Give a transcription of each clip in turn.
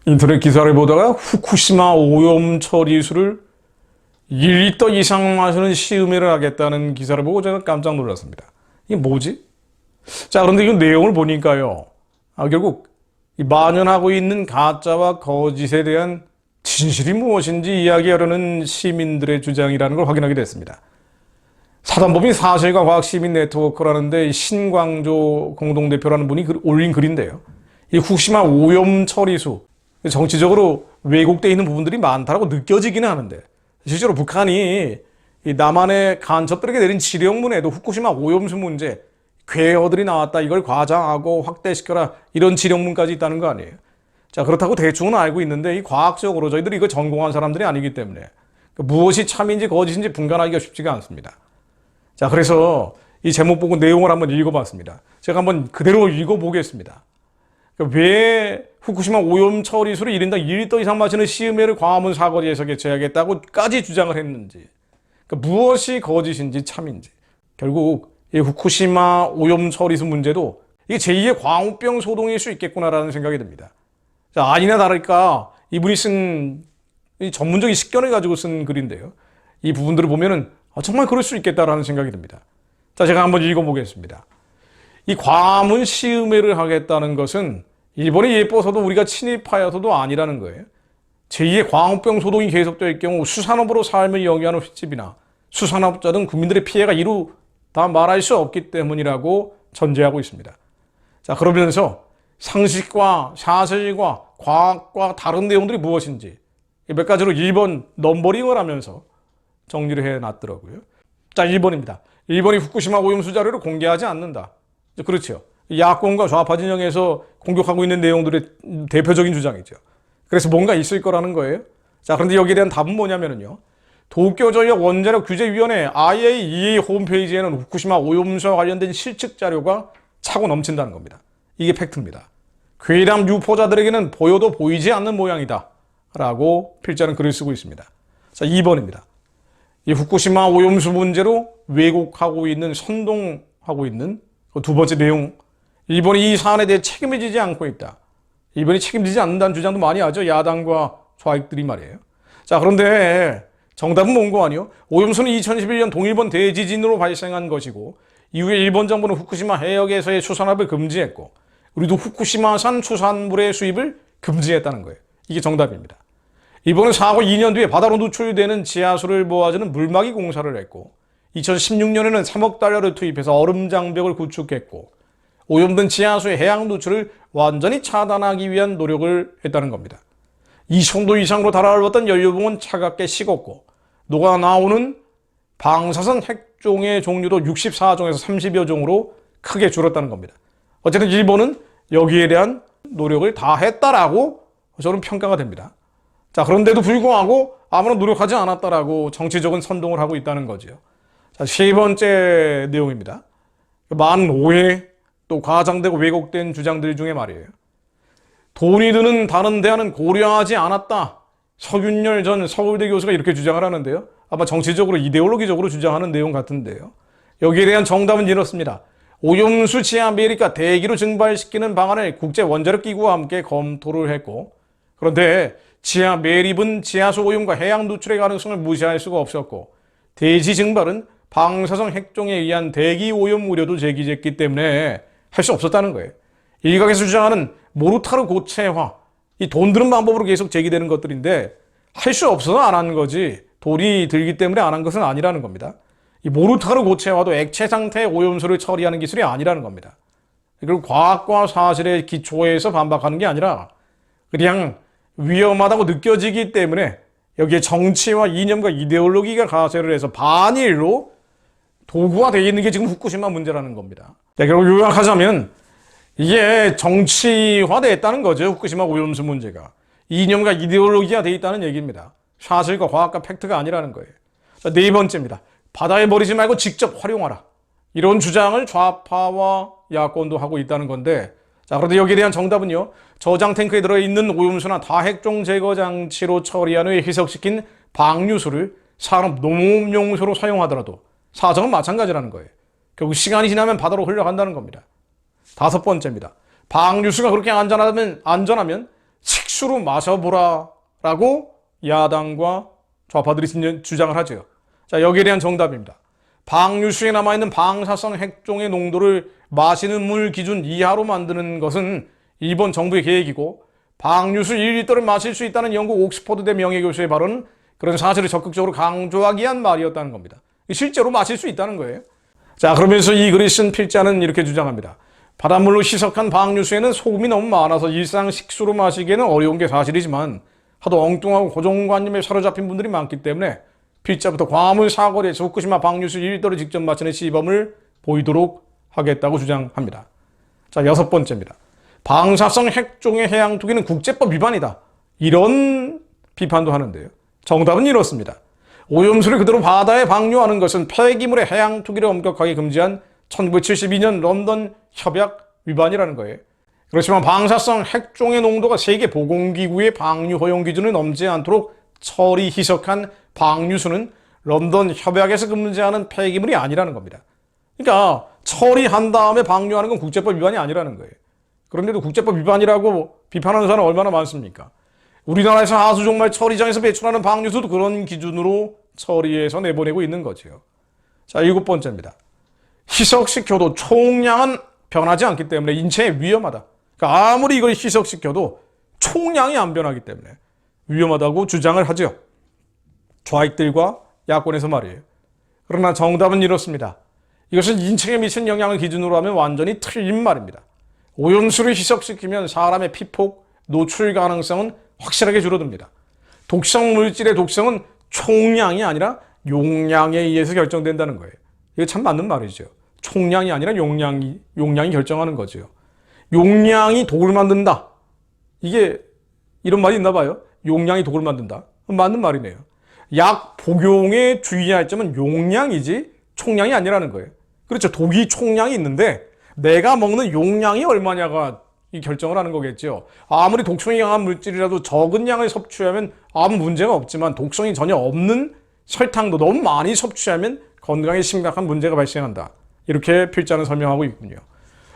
인터넷 기사를 보다가 후쿠시마 오염 처리수를 1리터 이상 마시는 시음회를 하겠다는 기사를 보고 제가 깜짝 놀랐습니다. 이게 뭐지? 자, 그런데 이 내용을 보니까요. 결국 이 만연하고 있는 가짜와 거짓에 대한 진실이 무엇인지 이야기하려는 시민들의 주장이라는 걸 확인하게 됐습니다. 사단법인 사실과 과학 시민 네트워크라는데 신광조 공동대표라는 분이 올린 글인데요. 이 후쿠시마 오염 처리수, 정치적으로 왜곡되어 있는 부분들이 많다고 느껴지기는 하는데 실제로 북한이 이 남한의 간첩들에게 내린 지령문에도 후쿠시마 오염수 문제, 괴어들이 나왔다, 이걸 과장하고 확대시켜라, 이런 지령문까지 있다는 거 아니에요. 자, 그렇다고 대충은 알고 있는데 이 과학적으로 저희들이 이거 전공한 사람들이 아니기 때문에 무엇이 참인지 거짓인지 분간하기가 쉽지가 않습니다. 자, 그래서 이 제목 보고 내용을 한번 읽어봤습니다. 제가 한번 그대로 읽어보겠습니다. 왜 후쿠시마 오염 처리수를 1인당 1리터 이상 마시는 시음회를 광화문 사거리에서 개최하겠다고까지 주장을 했는지, 무엇이 거짓인지 참인지. 결국 이 후쿠시마 오염 처리수 문제도 이게 제2의 광우병 소동일 수 있겠구나라는 생각이 듭니다. 자, 아니나 다를까 이분이 쓴 이 전문적인 식견을 가지고 쓴 글인데요. 이 부분들을 보면은 정말 그럴 수 있겠다라는 생각이 듭니다. 자, 제가 한번 읽어보겠습니다. 이 광화문 시음회를 하겠다는 것은 일본이 예뻐서도 우리가 친일파여서도 아니라는 거예요. 제2의 광우병 소동이 계속될 경우 수산업으로 삶을 영위하는 횟집이나 수산업자 등 국민들의 피해가 이루 다 말할 수 없기 때문이라고 전제하고 있습니다. 자, 그러면서 상식과 사실과 과학과 다른 내용들이 무엇인지 몇 가지로 1번 넘버링을 하면서 정리를 해놨더라고요. 자, 1번입니다. 일본이 후쿠시마 오염수 자료를 공개하지 않는다. 그렇죠. 야권과 좌파 진영에서 공격하고 있는 내용들의 대표적인 주장이죠. 그래서 뭔가 있을 거라는 거예요. 자, 그런데 여기에 대한 답은 뭐냐면요. 도쿄전력 원자력 규제위원회 IAEA 홈페이지에는 후쿠시마 오염수와 관련된 실측 자료가 차고 넘친다는 겁니다. 이게 팩트입니다. 괴담 유포자들에게는 보여도 보이지 않는 모양이다 라고 필자는 글을 쓰고 있습니다. 자, 2번입니다. 이 후쿠시마 오염수 문제로 왜곡하고 있는, 선동하고 있는 두 번째 내용. 일본이 이 사안에 대해 책임을 지지 않고 있다. 일본이 책임지지 않는다는 주장도 많이 하죠. 야당과 좌익들이 말이에요. 자, 그런데 정답은 뭔 거 아니요? 오염수는 2011년 동일본 대지진으로 발생한 것이고 이후에 일본 정부는 후쿠시마 해역에서의 수산업을 금지했고 우리도 후쿠시마산 수산물의 수입을 금지했다는 거예요. 이게 정답입니다. 일본은 사고 2년 뒤에 바다로 누출되는 지하수를 모아주는 물막이 공사를 했고 2016년에는 3억 달러를 투입해서 얼음 장벽을 구축했고 오염된 지하수의 해양 누출을 완전히 차단하기 위한 노력을 했다는 겁니다. 2,000도 이상으로 달아올랐던 연료봉은 차갑게 식었고 녹아나오는 방사선 핵종의 종류도 64종에서 30여 종으로 크게 줄었다는 겁니다. 어쨌든 일본은 여기에 대한 노력을 다 했다라고 저는 평가가 됩니다. 자, 그런데도 불구하고 아무런 노력하지 않았다라고 정치적인 선동을 하고 있다는 거죠. 자, 세 번째 내용입니다. 많은 오해, 또 과장되고 왜곡된 주장들 중에 말이에요. 돈이 드는 다른 대안은 고려하지 않았다. 서균열 전 서울대 교수가 이렇게 주장을 하는데요. 아마 정치적으로 이데올로기적으로 주장하는 내용 같은데요. 여기에 대한 정답은 이렇습니다. 오염수 지하 메리카 대기로 증발시키는 방안을 국제원자력기구와 함께 검토를 했고 그런데 지하 매립은 지하수 오염과 해양 누출의 가능성을 무시할 수가 없었고 대지 증발은 방사성 핵종에 의한 대기 오염 우려도 제기됐기 때문에 할 수 없었다는 거예요. 일각에서 주장하는 모르타르 고체화, 이 돈 드는 방법으로 계속 제기되는 것들인데 할 수 없어서 안 한 거지 돈이 들기 때문에 안 한 것은 아니라는 겁니다. 이 모르타르 고체화도 액체 상태의 오염수를 처리하는 기술이 아니라는 겁니다. 그리고 과학과 사실의 기초에서 반박하는 게 아니라 그냥 위험하다고 느껴지기 때문에 여기에 정치와 이념과 이데올로기가 가세를 해서 반일로 도구화되어 있는 게 지금 후쿠시마 문제라는 겁니다. 결국 요약하자면 이게 정치화되었다는 거죠. 후쿠시마 오염수 문제가. 이념과 이데올로기가 되어 있다는 얘기입니다. 사실과 과학과 팩트가 아니라는 거예요. 자, 네 번째입니다. 바다에 버리지 말고 직접 활용하라. 이런 주장을 좌파와 야권도 하고 있다는 건데 자, 그런데 여기에 대한 정답은요. 저장 탱크에 들어있는 오염수나 다핵종 제거 장치로 처리한 후에 희석시킨 방류수를 산업 농업용수로 사용하더라도 사정은 마찬가지라는 거예요. 결국 시간이 지나면 바다로 흘러간다는 겁니다. 다섯 번째입니다. 방류수가 그렇게 안전하면 식수로 마셔보라라고 야당과 좌파들이 주장을 하죠. 자, 여기에 대한 정답입니다. 방류수에 남아있는 방사성 핵종의 농도를 마시는 물 기준 이하로 만드는 것은 일본 정부의 계획이고, 방류수 1리터를 마실 수 있다는 영국 옥스퍼드대 명예교수의 발언은 그런 사실을 적극적으로 강조하기 위한 말이었다는 겁니다. 실제로 마실 수 있다는 거예요. 자, 그러면서 이 글을 쓴 필자는 이렇게 주장합니다. 바닷물로 희석한 방류수에는 소금이 너무 많아서 일상 식수로 마시기에는 어려운 게 사실이지만 하도 엉뚱하고 고정관념에 사로잡힌 분들이 많기 때문에 필자부터 광화문 사거리에서 후쿠시마 방류수 1리터를 직접 마시는 시범을 보이도록 하겠다고 주장합니다. 자, 여섯 번째입니다. 방사성 핵종의 해양 투기는 국제법 위반이다. 이런 비판도 하는데요. 정답은 이렇습니다. 오염수를 그대로 바다에 방류하는 것은 폐기물의 해양 투기를 엄격하게 금지한 1972년 런던 협약 위반이라는 거예요. 그렇지만 방사성 핵종의 농도가 세계보건기구의 방류 허용 기준을 넘지 않도록 처리 희석한 방류수는 런던 협약에서 금지하는 폐기물이 아니라는 겁니다. 그러니까 처리한 다음에 방류하는 건 국제법 위반이 아니라는 거예요. 그런데도 국제법 위반이라고 비판하는 사람은 얼마나 많습니까? 우리나라에서 하수종말 처리장에서 배출하는 방류수도 그런 기준으로 처리해서 내보내고 있는 거죠. 자, 일곱 번째입니다. 희석시켜도 총량은 변하지 않기 때문에 인체에 위험하다. 그러니까 아무리 이걸 희석시켜도 총량이 안 변하기 때문에 위험하다고 주장을 하죠. 좌익들과 야권에서 말이에요. 그러나 정답은 이렇습니다. 이것은 인체에 미친 영향을 기준으로 하면 완전히 틀린 말입니다. 오염수를 희석시키면 사람의 피폭, 노출 가능성은 확실하게 줄어듭니다. 독성 물질의 독성은 총량이 아니라 용량에 의해서 결정된다는 거예요. 이게 참 맞는 말이죠. 총량이 아니라 용량이 결정하는 거죠. 용량이 독을 만든다. 이게 이런 말이 있나 봐요. 용량이 독을 만든다. 맞는 말이네요. 약 복용에 주의할 점은 용량이지 총량이 아니라는 거예요. 그렇죠. 독이 총량이 있는데 내가 먹는 용량이 얼마냐가 결정을 하는 거겠죠. 아무리 독성이 강한 물질이라도 적은 양을 섭취하면 아무 문제가 없지만 독성이 전혀 없는 설탕도 너무 많이 섭취하면 건강에 심각한 문제가 발생한다. 이렇게 필자는 설명하고 있군요.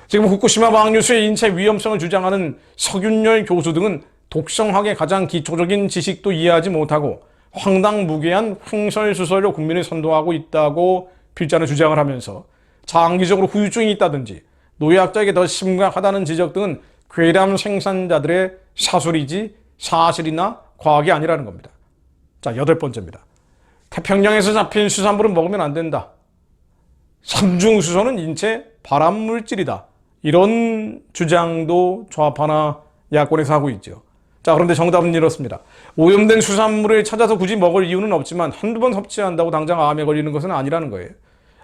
지금 후쿠시마 방류수의 인체 위험성을 주장하는 석윤열 교수 등은 독성학의 가장 기초적인 지식도 이해하지 못하고 황당무계한 횡설수설로 국민을 선동하고 있다고 필자는 주장을 하면서 장기적으로 후유증이 있다든지 노약자에게 더 심각하다는 지적 등은 괴담 생산자들의 사술이지 사실이나 과학이 아니라는 겁니다. 자, 여덟 번째입니다. 태평양에서 잡힌 수산물은 먹으면 안 된다. 삼중수소는 인체 발암물질이다. 이런 주장도 좌파나 야권에서 하고 있죠. 자, 그런데 정답은 이렇습니다. 오염된 수산물을 찾아서 굳이 먹을 이유는 없지만 한두 번 섭취한다고 당장 암에 걸리는 것은 아니라는 거예요.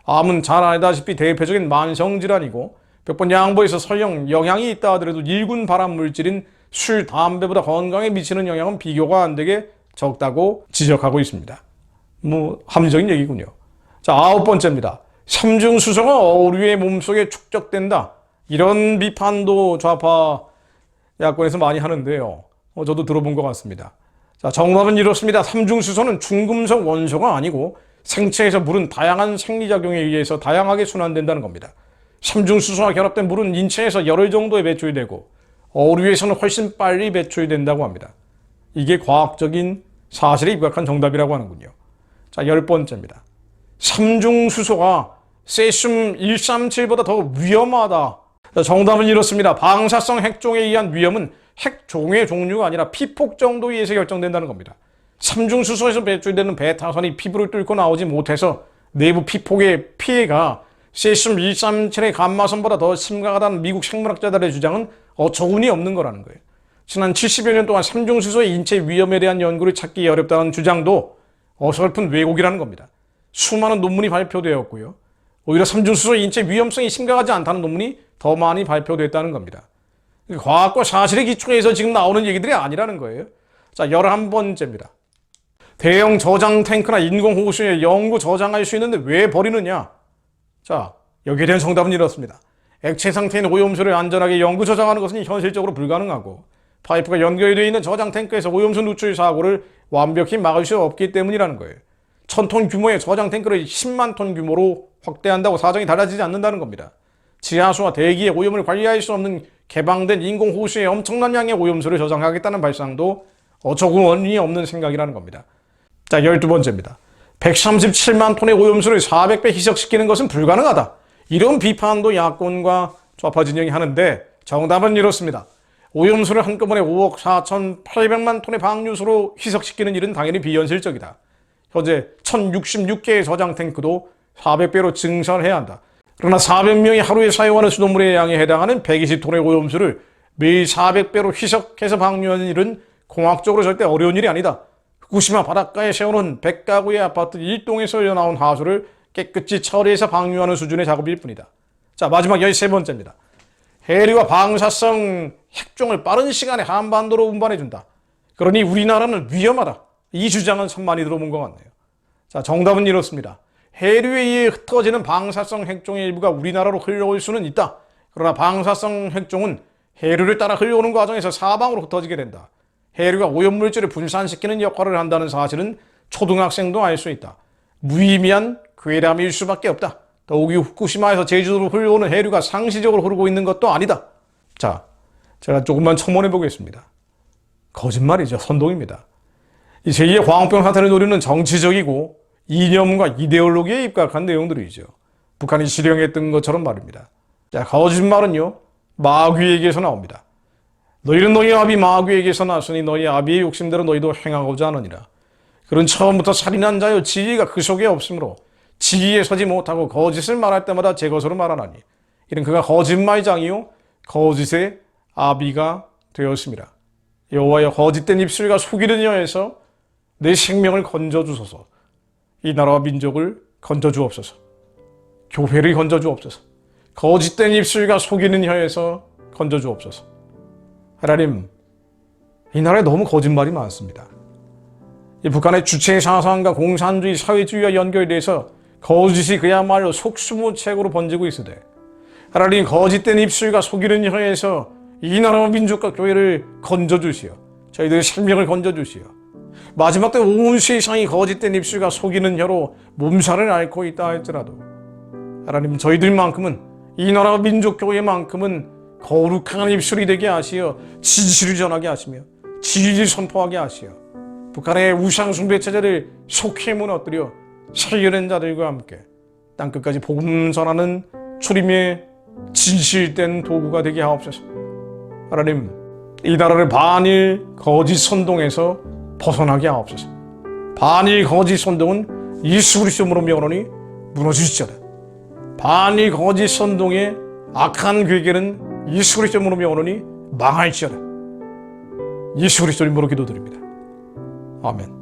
암은 잘 알다시피 대표적인 만성질환이고 몇 번 양보해서 설령 영향이 있다 하더라도 일군 발암물질인 술, 담배보다 건강에 미치는 영향은 비교가 안 되게 적다고 지적하고 있습니다. 합리적인 얘기군요. 자, 아홉 번째입니다. 삼중수소가 어류의 몸속에 축적된다. 이런 비판도 좌파 야권에서 많이 하는데요. 저도 들어본 것 같습니다. 자, 정답은 이렇습니다. 삼중수소는 중금속 원소가 아니고 생체에서 물은 다양한 생리작용에 의해서 다양하게 순환된다는 겁니다. 삼중수소와 결합된 물은 인체에서 열흘 정도에 배출되고 어류에서는 훨씬 빨리 배출된다고 합니다. 이게 과학적인 사실에 입각한 정답이라고 하는군요. 자, 열 번째입니다. 삼중수소가 세슘 137보다 더 위험하다. 자, 정답은 이렇습니다. 방사성 핵종에 의한 위험은 핵종의 종류가 아니라 피폭 정도에 의해서 결정된다는 겁니다. 삼중수소에서 배출되는 베타선이 피부를 뚫고 나오지 못해서 내부 피폭의 피해가 세슘 137의 감마선보다 더 심각하다는 미국 생물학자들의 주장은 어처구니 없는 거라는 거예요. 지난 70여 년 동안 삼중수소의 인체 위험에 대한 연구를 찾기 어렵다는 주장도 어설픈 왜곡이라는 겁니다. 수많은 논문이 발표되었고요. 오히려 삼중수소의 인체 위험성이 심각하지 않다는 논문이 더 많이 발표됐다는 겁니다. 과학과 사실의 기초에서 지금 나오는 얘기들이 아니라는 거예요. 자, 11번째입니다. 대형 저장 탱크나 인공호수에 영구 저장할 수 있는데 왜 버리느냐? 자, 여기에 대한 정답은 이렇습니다. 액체 상태인 오염수를 안전하게 영구 저장하는 것은 현실적으로 불가능하고 파이프가 연결되어 있는 저장 탱크에서 오염수 누출 사고를 완벽히 막을 수 없기 때문이라는 거예요. 1000톤 규모의 저장 탱크를 10만 톤 규모로 확대한다고 사정이 달라지지 않는다는 겁니다. 지하수와 대기의 오염을 관리할 수 없는 개방된 인공호수에 엄청난 양의 오염수를 저장하겠다는 발상도 어처구니 없는 생각이라는 겁니다. 자, 12번째입니다. 137만 톤의 오염수를 400배 희석시키는 것은 불가능하다. 이런 비판도 야권과 좌파 진영이 하는데 정답은 이렇습니다. 오염수를 한꺼번에 5억 4,800만 톤의 방류수로 희석시키는 일은 당연히 비현실적이다. 현재 1066개의 저장 탱크도 400배로 증설해야 한다. 그러나 400명이 하루에 사용하는 수돗물의 양에 해당하는 120톤의 오염수를 매일 400배로 희석해서 방류하는 일은 공학적으로 절대 어려운 일이 아니다. 후쿠시마 바닷가에 세워놓은 100가구의 아파트 1동에서 흘러나온 하수를 깨끗이 처리해서 방류하는 수준의 작업일 뿐이다. 자, 마지막 13번째입니다. 해류와 방사성 핵종을 빠른 시간에 한반도로 운반해준다. 그러니 우리나라는 위험하다. 이 주장은 참 많이 들어본 것 같네요. 자, 정답은 이렇습니다. 해류에 의해 흩어지는 방사성 핵종의 일부가 우리나라로 흘러올 수는 있다. 그러나 방사성 핵종은 해류를 따라 흘러오는 과정에서 사방으로 흩어지게 된다. 해류가 오염물질을 분산시키는 역할을 한다는 사실은 초등학생도 알 수 있다. 무의미한 괴담일 수밖에 없다. 더욱이 후쿠시마에서 제주도로 흘러오는 해류가 상시적으로 흐르고 있는 것도 아니다. 자, 제가 조금만 첨언해 보겠습니다. 거짓말이죠. 선동입니다. 이 제2의 광우병 사태를 노리는 정치적이고 이념과 이데올로기에 입각한 내용들이죠. 북한이 실행했던 것처럼 말입니다. 자, 거짓말은요, 마귀에게서 나옵니다. 너희는 너희 아비 마귀에게서 났으니 너희 아비의 욕심대로 너희도 행하고자 하느니라. 그런 처음부터 살인한 자여 지혜가 그 속에 없으므로 지혜에 서지 못하고 거짓을 말할 때마다 제 것으로 말하나니 이는 그가 거짓말장이요 거짓의 아비가 되었습니다. 여호와여, 거짓된 입술과 속이는 여에서 내 생명을 건져주소서. 이 나라와 민족을 건져주옵소서. 교회를 건져주옵소서. 거짓된 입술과 속이는 혀에서 건져주옵소서. 하나님, 이 나라에 너무 거짓말이 많습니다. 이 북한의 주체 사상과 공산주의, 사회주의와 연결돼서 거짓이 그야말로 속수무책으로 번지고 있으되, 하나님, 거짓된 입술과 속이는 혀에서 이 나라와 민족과 교회를 건져주시오. 저희들의 생명을 건져주시오. 마지막 때 온 세상이 거짓된 입술과 속이는 혀로 몸살을 앓고 있다 할지라도 하나님, 저희들만큼은, 이 나라와 민족 교회만큼은 거룩한 입술이 되게 하시어 진실을 전하게 하시며 진리를 선포하게 하시어 북한의 우상 숭배 체제를 속히 무너뜨려 살려낸 자들과 함께 땅끝까지 복음 전하는 주님의 진실된 도구가 되게 하옵소서. 하나님, 이 나라를 반일 거짓 선동에서 벗어나게 하옵소서. 반일 거짓 선동은 예수 그리스도로 명하노니 무너지시잖아. 반일 거짓 선동의 악한 괴계는 예수 그리스도로 명하노니 망할지어다. 예수 그리스도 이름으로 기도드립니다. 아멘.